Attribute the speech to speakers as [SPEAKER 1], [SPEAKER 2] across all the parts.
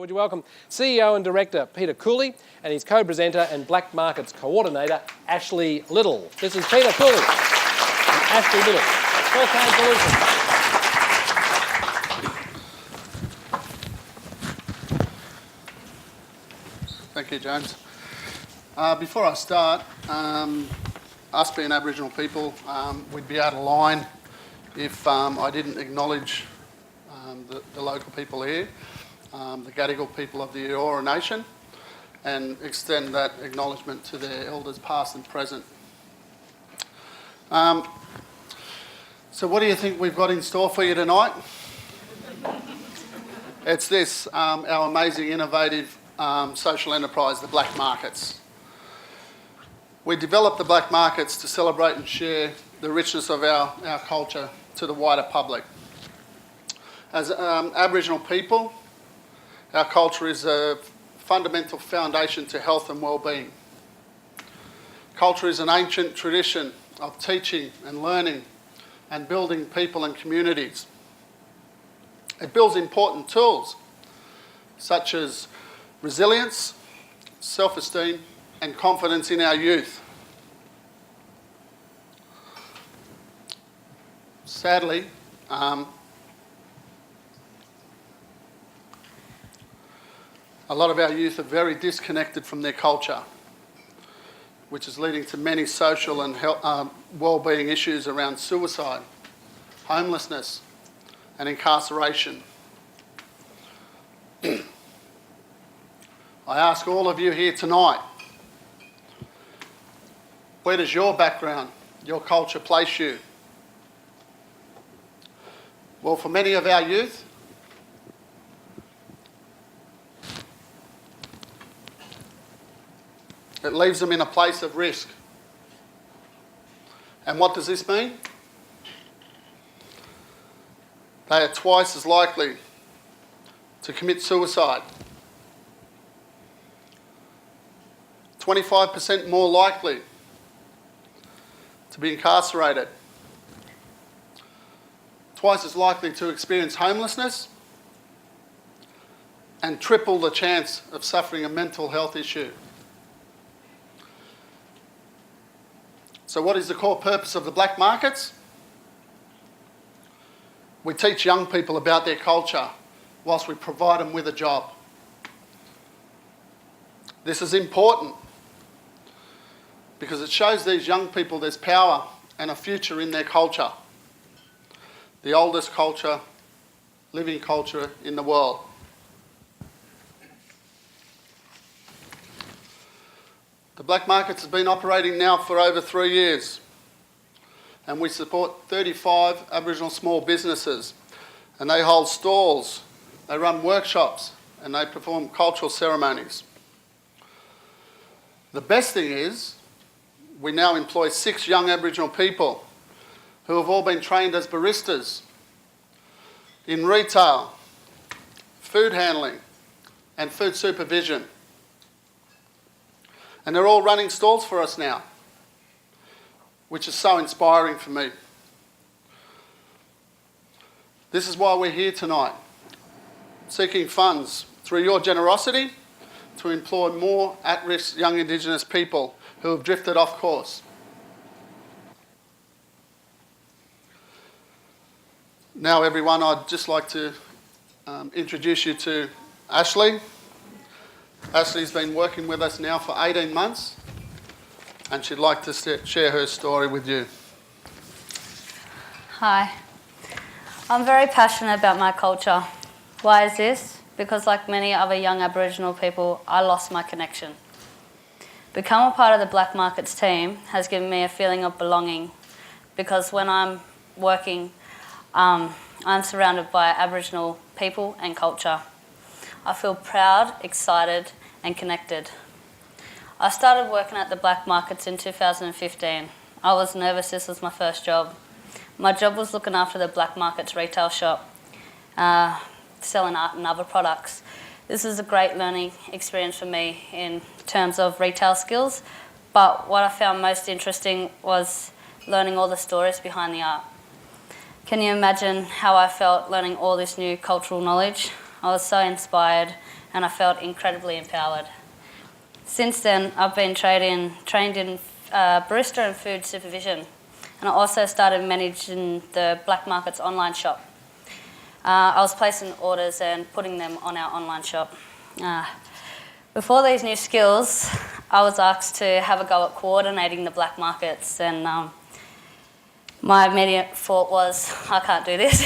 [SPEAKER 1] Would you welcome CEO and Director Peter Cooley and his co-presenter and Blak Markets Coordinator Ashley Little. This is Peter Cooley and Ashley Little. Cocaine Solutions.
[SPEAKER 2] Thank you, James. Before I start, us being Aboriginal people, we'd be out of line if I didn't acknowledge the local people here, the Gadigal people of the Eora Nation, and extend that acknowledgement to their elders past and present. So what do you think we've got in store for you tonight? It's this, our amazing, innovative social enterprise, the Blak Markets. We developed the Blak Markets to celebrate and share the richness of our culture to the wider public. As Aboriginal people, our culture is a fundamental foundation to health and well-being. Culture is an ancient tradition of teaching and learning and building people and communities. It builds important tools such as resilience, self-esteem, and confidence in our youth. Sadly, a lot of our youth are very disconnected from their culture, which is leading to many social and well-being issues around suicide, homelessness, and incarceration. I ask all of you here tonight, where does your background, your culture place you? Well, for many of our youth, it leaves them in a place of risk. And what does this mean? They are twice as likely to commit suicide, 25% more likely to be incarcerated, twice as likely to experience homelessness, and triple the chance of suffering a mental health issue. So what is the core purpose of the Blak Markets? We teach young people about their culture whilst we provide them with a job. This is important because it shows these young people there's power and a future in their culture. The oldest culture, living culture in the world. The Blak Markets has been operating now for over 3 years, and we support 35 Aboriginal small businesses, and they hold stalls, they run workshops, and they perform cultural ceremonies. The best thing is, we now employ 6 young Aboriginal people who have all been trained as baristas in retail, food handling, and food supervision. And they're all running stalls for us now, which is so inspiring for me. This is why we're here tonight, seeking funds through your generosity to employ more at-risk young Indigenous people who have drifted off course. Now, everyone, I'd just like to introduce you to Ashley. Ashley's been working with us now for 18 months, and she'd like to share her story with you.
[SPEAKER 3] Hi. I'm very passionate about my culture. Why is this? Because like many other young Aboriginal people, I lost my connection. Becoming a part of the Blak Markets team has given me a feeling of belonging, because when I'm working, I'm surrounded by Aboriginal people and culture. I feel proud, excited, and connected. I started working at the Blak Markets in 2015. I was nervous, this was my first job. My job was looking after the Blak Markets retail shop, selling art and other products. This is a great learning experience for me in terms of retail skills, but what I found most interesting was learning all the stories behind the art. Can you imagine how I felt learning all this new cultural knowledge? I was so inspired and I felt incredibly empowered. Since then, I've been trained in barista and food supervision, and I also started managing the Blak Markets online shop. I was placing orders and putting them on our online shop. Before these new skills, I was asked to have a go at coordinating the Blak Markets, and my immediate thought was, I can't do this.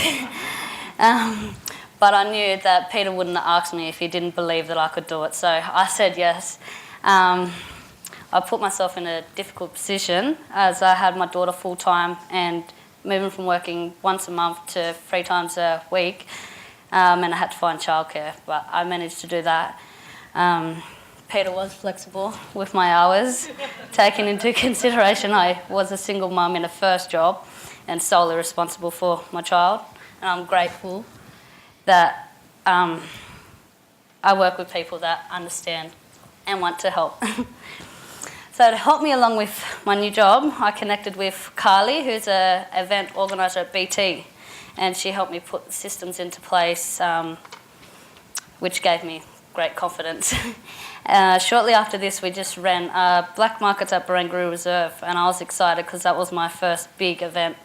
[SPEAKER 3] But I knew that Peter wouldn't have asked me if he didn't believe that I could do it, so I said yes. I put myself in a difficult position as I had my daughter full-time and moving from working once a month to 3 times a week, and I had to find childcare, but I managed to do that. Peter was flexible with my hours, taking into consideration I was a single mum in a first job and solely responsible for my child, and I'm grateful that I work with people that understand and want to help. So to help me along with my new job, I connected with Carly, who's an event organiser at BT, and she helped me put systems into place, which gave me great confidence. Shortly after this, we just ran Blak Markets at Barangaroo Reserve, and I was excited because that was my first big event,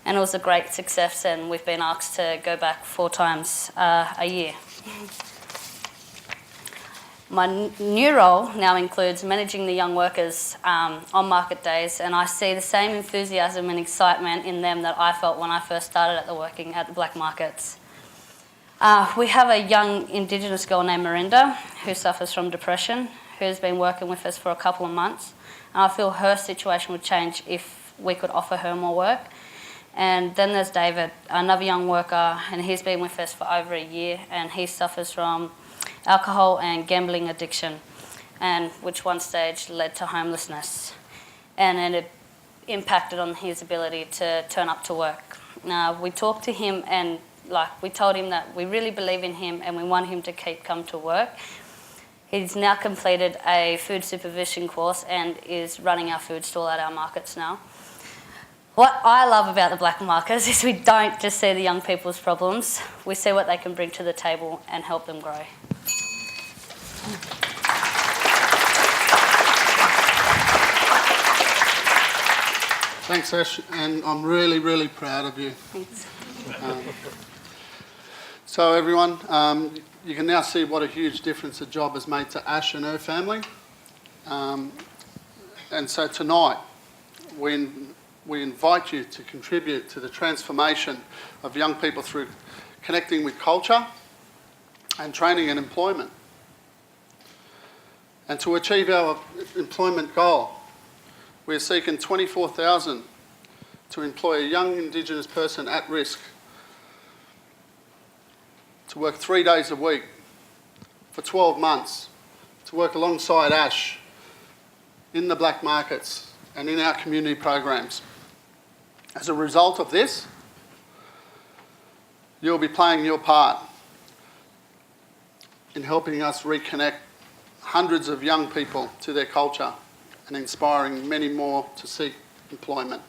[SPEAKER 3] and it was a great success, and we've been asked to go back 4 times a year. My new role now includes managing the young workers on market days, and I see the same enthusiasm and excitement in them that I felt when I first started working at the Blak Markets. We have a young Indigenous girl named Miranda who suffers from depression, who's been working with us for a couple of months, and I feel her situation would change if we could offer her more work. And then there's David, another young worker, and he's been with us for over a year, and he suffers from alcohol and gambling addiction, and which one stage led to homelessness, and then it impacted on his ability to turn up to work. We talked to him, and we told him that we really believe in him and we want him to keep coming to work. He's now completed a food supervision course and is running our food stall at our markets now. What I love about the Blak Markets is we don't just see the young people's problems, we see what they can bring to the table and help them grow.
[SPEAKER 2] Thanks, Ash, and I'm really, really proud of you.
[SPEAKER 3] Thanks.
[SPEAKER 2] So everyone, you can now see what a huge difference the job has made to Ash and her family. And so tonight, we invite you to contribute to the transformation of young people through connecting with culture and training and employment. And to achieve our employment goal, we're seeking 24,000 to employ a young Indigenous person at risk to work 3 days a week for 12 months, to work alongside Ash in the Blak Markets and in our community programs. As a result of this, you'll be playing your part in helping us reconnect hundreds of young people to their culture and inspiring many more to seek employment.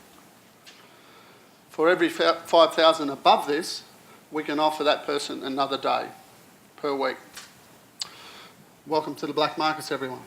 [SPEAKER 2] For every 5,000 above this, we can offer that person another day per week. Welcome to the Blak Markets, everyone.